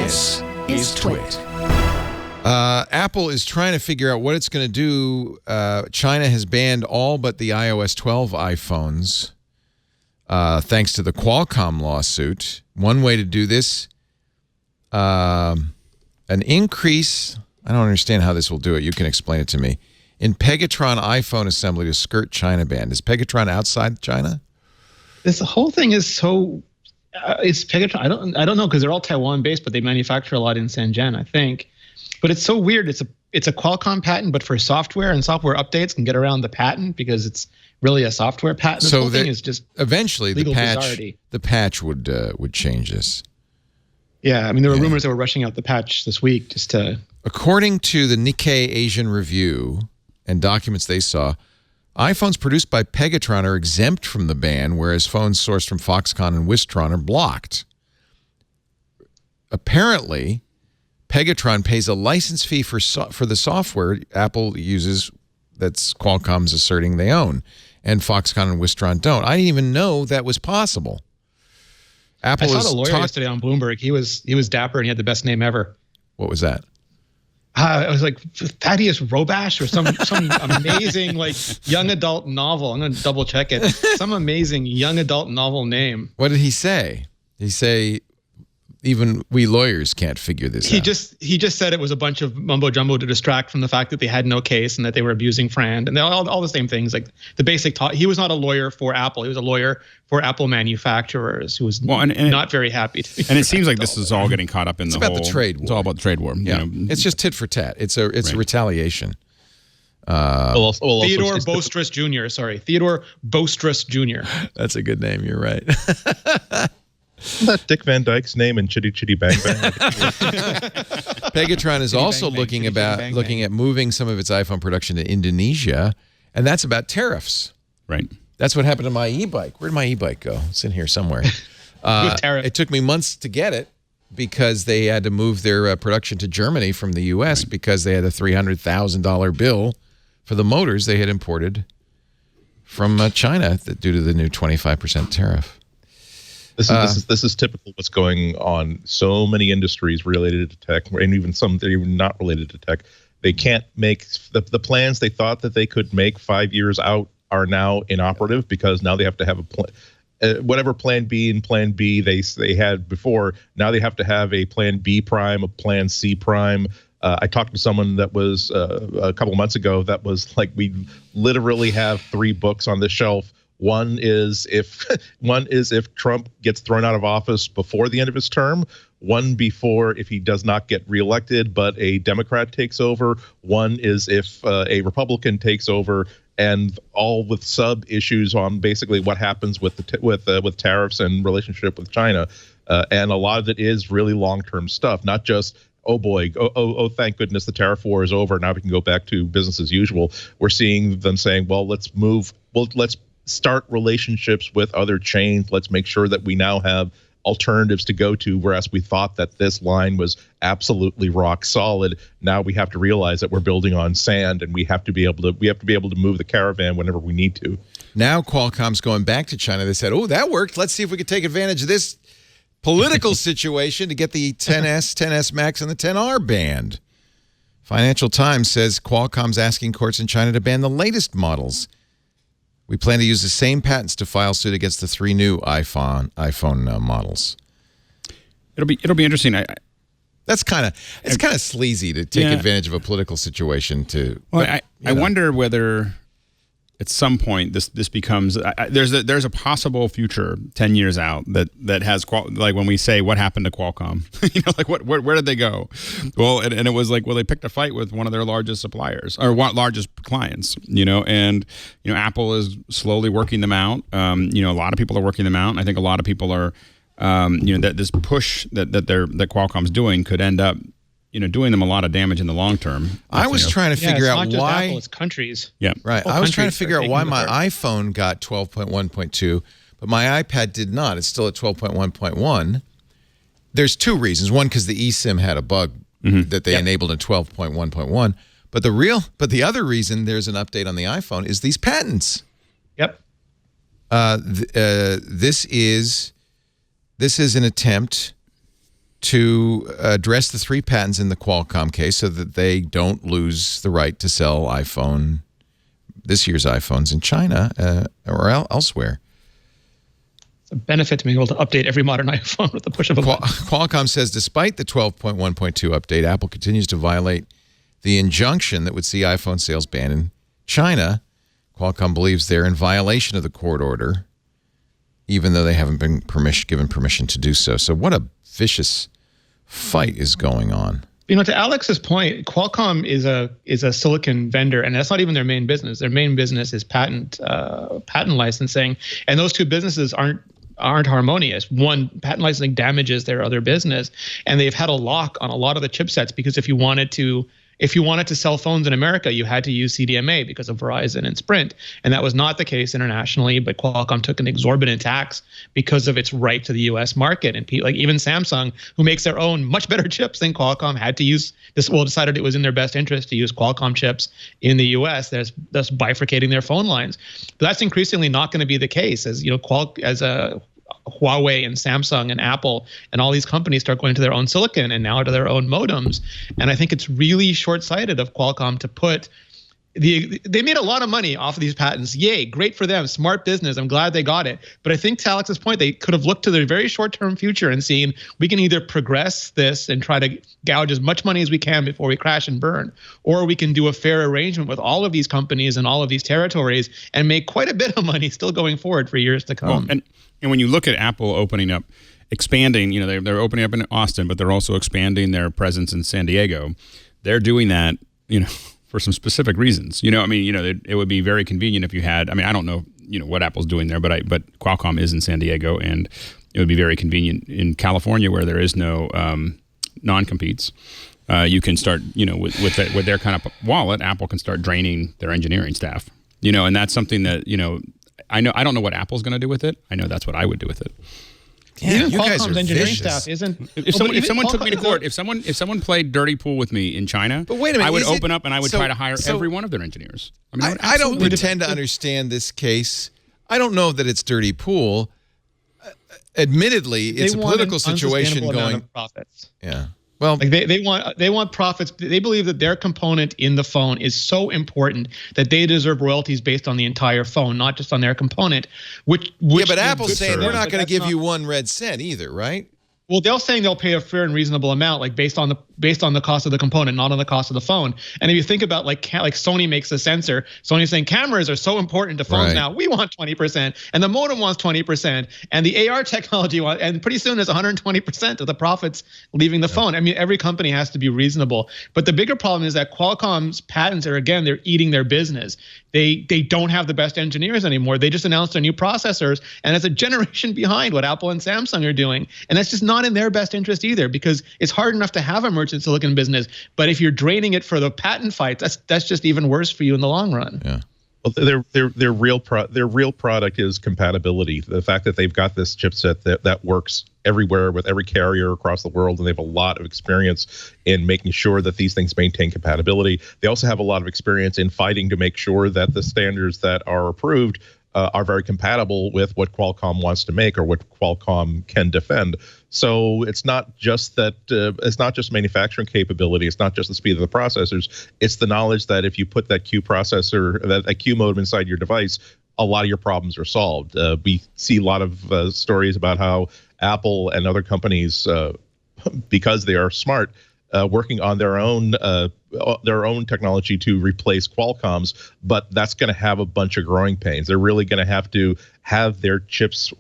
This is TWiT. Apple is trying to figure out what it's going to do. China has banned all but the iOS 12 iPhones thanks to the Qualcomm lawsuit. One way to do this, an increase, I don't understand how this will do it. You can explain it to me. In Pegatron iPhone assembly to skirt China ban. Is Pegatron outside China? This whole thing is so... it's Pegatron. I don't know because they're all Taiwan based, but they manufacture a lot in Shenzhen, I think. But it's so weird. It's a Qualcomm patent, but for software, and software updates can get around the patent because it's really a software patent. This whole thing is just eventually legal the patch would change this. Yeah, I mean there were rumors that were rushing out the patch this week just to. According to the Nikkei Asian Review and documents they saw, iPhones produced by Pegatron are exempt from the ban, whereas phones sourced from Foxconn and Wistron are blocked. Apparently, Pegatron pays a license fee for the software Apple uses that's Qualcomm's asserting they own, and Foxconn and Wistron don't. I didn't even know that was possible. Apple I saw the lawyer yesterday on Bloomberg. He was dapper and he had the best name ever. What was that? It was like Thaddeus Robash or some amazing like young adult novel. I'm going to double check it. Some amazing young adult novel name. What did he say? Did he say even we lawyers can't figure this out? He just said it was a bunch of mumbo jumbo to distract from the fact that they had no case and that they were abusing Fran and all the same things, like the basic talk. He was not a lawyer for Apple. He was a lawyer for Apple manufacturers who was not very happy. And it seems like this is all getting caught up in the whole trade war. It's all about the trade war. Yeah, you know. It's just tit for tat. It's a retaliation. Theodore Bostrus Jr. Sorry, Theodore Bostrus Jr. That's a good name. You're right. Isn't that Dick Van Dyke's name in Chitty Chitty Bang Bang? Pegatron is also looking at moving some of its iPhone production to Indonesia, and that's about tariffs. Right. That's what happened to my e-bike. Where did my e-bike go? It's in here somewhere. It took me months to get it because they had to move their production to Germany from the U.S. because they had a $300,000 bill for the motors they had imported from China due to the new 25% tariff. This is typical what's going on. So many industries related to tech, and even some that are even not related to tech. They can't make the plans they thought that they could make 5 years out are now inoperative because now they have to have a plan. Whatever plan B and plan B they had before, now they have to have a plan B prime, a plan C prime. I talked to someone that was a couple months ago that was like, we literally have 3 books on the shelf. One is if Trump gets thrown out of office before the end of his term. One before if he does not get reelected, but a Democrat takes over. One is if a Republican takes over, and all with sub issues on basically what happens with with tariffs and relationship with China. And a lot of it is really long-term stuff, not just, oh boy, oh thank goodness the tariff war is over. Now we can go back to business as usual. We're seeing them saying, well, let's start relationships with other chains. Let's make sure that we now have alternatives to go to, whereas we thought that this line was absolutely rock solid. Now we have to realize that we're building on sand, and we have to be able to move the caravan whenever we need to. Now Qualcomm's going back to China. They said, oh, that worked. Let's see if we could take advantage of this political situation to get the 10S, 10S Max, and the 10R banned. Financial Times says Qualcomm's asking courts in China to ban the latest models. We plan to use the same patents to file suit against the 3 new iPhone models. It'll be interesting. It's kind of sleazy to take advantage of a political situation. I wonder whether at some point this becomes there's a possible future 10 years out that has like when we say what happened to Qualcomm, like where did they go? Well, and it was like, well, they picked a fight with one of their largest suppliers or largest clients, and Apple is slowly working them out. A lot of people are working them out, and I think a lot of people are that this push that Qualcomm's doing could end up doing them a lot of damage in the long term. I was trying to figure out it's not why. just Apple, it's countries. Yeah, right. I was trying to figure out why my iPhone got 12.1.2, but my iPad did not. It's still at 12.1.1. There's 2 reasons. One, because the eSIM had a bug that they enabled in 12.1.1. But the other reason there's an update on the iPhone is these patents. Yep. This is an attempt to address the 3 patents in the Qualcomm case so that they don't lose the right to sell this year's iPhones in China or elsewhere. It's a benefit to being able to update every modern iPhone with the push of a button. Qualcomm says despite the 12.1.2 update, Apple continues to violate the injunction that would see iPhone sales banned in China. Qualcomm believes they're in violation of the court order, even though they haven't been given permission to do so. So what a vicious fight is going on. To Alex's point, Qualcomm is a silicon vendor, and that's not even their main business. Their main business is patent licensing, and those two businesses aren't harmonious. One, patent licensing damages their other business, and they've had a lock on a lot of the chipsets because if you wanted to sell phones in America, you had to use CDMA because of Verizon and Sprint. And that was not the case internationally, but Qualcomm took an exorbitant tax because of its right to the US market. And even Samsung, who makes their own much better chips than Qualcomm, had to use this, decided it was in their best interest to use Qualcomm chips in the US, thus bifurcating their phone lines. But that's increasingly not going to be the case as Huawei and Samsung and Apple and all these companies start going to their own silicon and now to their own modems. And I think it's really short-sighted of Qualcomm to put they made a lot of money off of these patents. Yay, great for them, smart business. I'm glad they got it. But I think to Alex's point, they could have looked to their very short-term future and seen we can either progress this and try to gouge as much money as we can before we crash and burn, or we can do a fair arrangement with all of these companies and all of these territories and make quite a bit of money still going forward for years to come. Well, and when you look at Apple expanding, they're opening up in Austin, but they're also expanding their presence in San Diego. They're doing that, for some specific reasons. It would be very convenient if you had, I don't know, what Apple's doing there, but Qualcomm is in San Diego, and it would be very convenient in California where there is no non-competes. You can start, with their kind of wallet, Apple can start draining their engineering staff, and that's something that, I don't know what Apple's going to do with it. I know that's what I would do with it. Yeah, even Qualcomm's engineering staff isn't. If someone took me to court, if someone played dirty pool with me in China, but wait a minute, I would open up and I would try to hire every one of their engineers. I don't pretend to understand this case. I don't know that it's dirty pool. Admittedly, it's a political situation going. Profits. Yeah. Well, they want profits. They believe that their component in the phone is so important that they deserve royalties based on the entire phone, not just on their component. But Apple's saying they're not going to give you 1 red cent either, right? Well, they're saying they'll pay a fair and reasonable amount, based on the cost of the component, not on the cost of the phone. And if you think about like Sony makes a sensor, Sony's saying cameras are so important to phones now. We want 20%, and the modem wants 20%, and the AR technology wants, and pretty soon there's 120% of the profits leaving the phone. Every company has to be reasonable. But the bigger problem is that Qualcomm's patents are, again, they're eating their business. They don't have the best engineers anymore. They just announced their new processors, and it's a generation behind what Apple and Samsung are doing. And that's just not in their best interest either, because it's hard enough to have a merchant silicon business, but if you're draining it for the patent fights, that's just even worse for you in the long run. Yeah. Well, their real product is compatibility. The fact that they've got this chipset that works everywhere with every carrier across the world, and they have a lot of experience in making sure that these things maintain compatibility. They also have a lot of experience in fighting to make sure that the standards that are approved are very compatible with what Qualcomm wants to make or what Qualcomm can defend. So it's not just that it's not just manufacturing capability. It's not just the speed of the processors. It's the knowledge that if you put that Q processor, that Q modem inside your device, a lot of your problems are solved. We see a lot of stories about how Apple and other companies, because they are smart, working on their own technology to replace Qualcomm's, but that's going to have a bunch of growing pains. They're really going to have their chips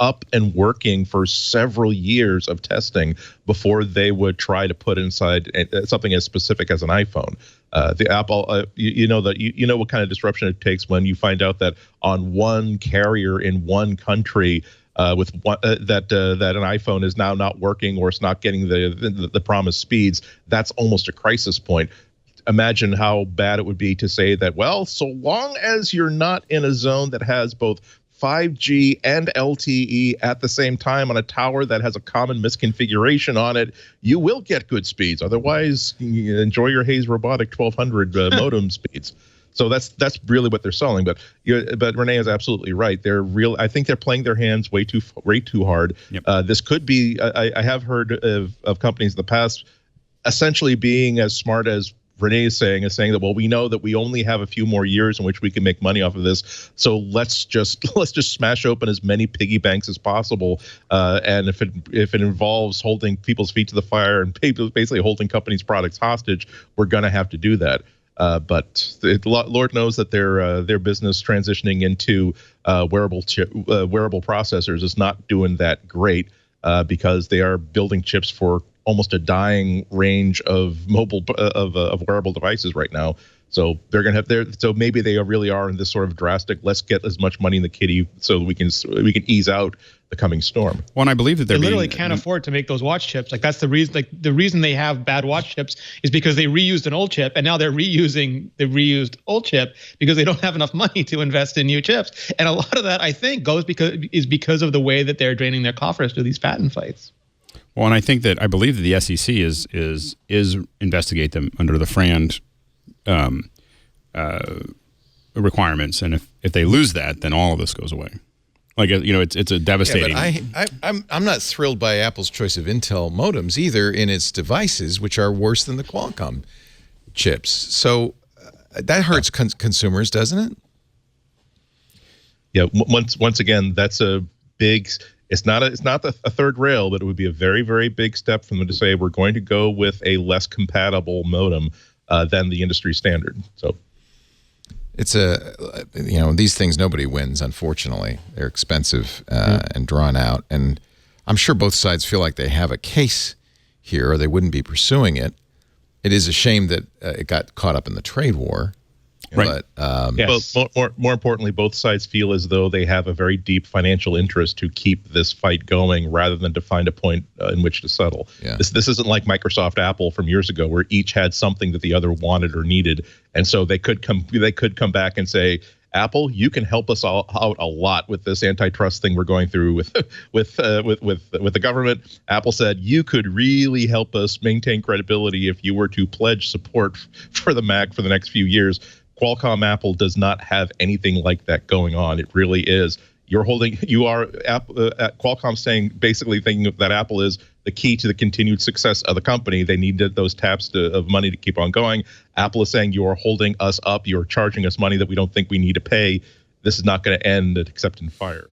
up and working for several years of testing before they would try to put inside something as specific as an iPhone. The Apple, you know what kind of disruption it takes when you find out that on one carrier in one country, that an iPhone is now not working or it's not getting the promised speeds. That's almost a crisis point. Imagine how bad it would be to say that, well, so long as you're not in a zone that has both 5G and LTE at the same time on a tower that has a common misconfiguration on it, you will get good speeds. Otherwise, enjoy your Hayes Robotic 1200 modem speeds. So that's really what they're selling. But Rene is absolutely right. I think they're playing their hands way too hard. Yep. This could be. I have heard of companies in the past essentially being as smart as Rene is saying that, well, we know that we only have a few more years in which we can make money off of this, so let's just smash open as many piggy banks as possible. And if it involves holding people's feet to the fire and basically holding companies' products hostage, we're going to have to do that. But Lord knows that their business transitioning into wearable processors is not doing that great, because they are building chips for almost a dying range of wearable devices right now. So they're going to have so maybe they really are in this sort of drastic, let's get as much money in the kitty so we can ease out the coming storm. Well, and I believe that they literally can't afford to make those watch chips. Like, that's the reason. Like, the reason they have bad watch chips is because they reused an old chip, and now they're reusing the reused old chip because they don't have enough money to invest in new chips. And a lot of that, I think, is because of the way that they're draining their coffers through these patent fights. Well, and I believe that the SEC is investigate them under the FRAND requirements, and if they lose that, then all of this goes away. Like, it's a devastating. Yeah, but I'm not thrilled by Apple's choice of Intel modems either in its devices, which are worse than the Qualcomm chips. So that hurts consumers, doesn't it? Yeah. Once again, that's a big. It's not a third rail, but it would be a very, very big step for them to say we're going to go with a less compatible modem than the industry standard. So it's these things nobody wins, unfortunately. They're expensive and drawn out, and I'm sure both sides feel like they have a case here, or they wouldn't be pursuing it. It is a shame that it got caught up in the trade war. Right. But yes. more importantly, both sides feel as though they have a very deep financial interest to keep this fight going rather than to find a point in which to settle. Yeah. This isn't like Microsoft Apple from years ago, where each had something that the other wanted or needed, and so they could come back and say, Apple, you can help us all out a lot with this antitrust thing we're going through with the government. Apple said you could really help us maintain credibility if you were to pledge support for the Mac for the next few years. Qualcomm Apple does not have anything like that going on. It really is. Qualcomm saying, basically thinking that Apple is the key to the continued success of the company. They needed those taps of money to keep on going. Apple is saying, you are holding us up. You are charging us money that we don't think we need to pay. This is not going to end except in fire.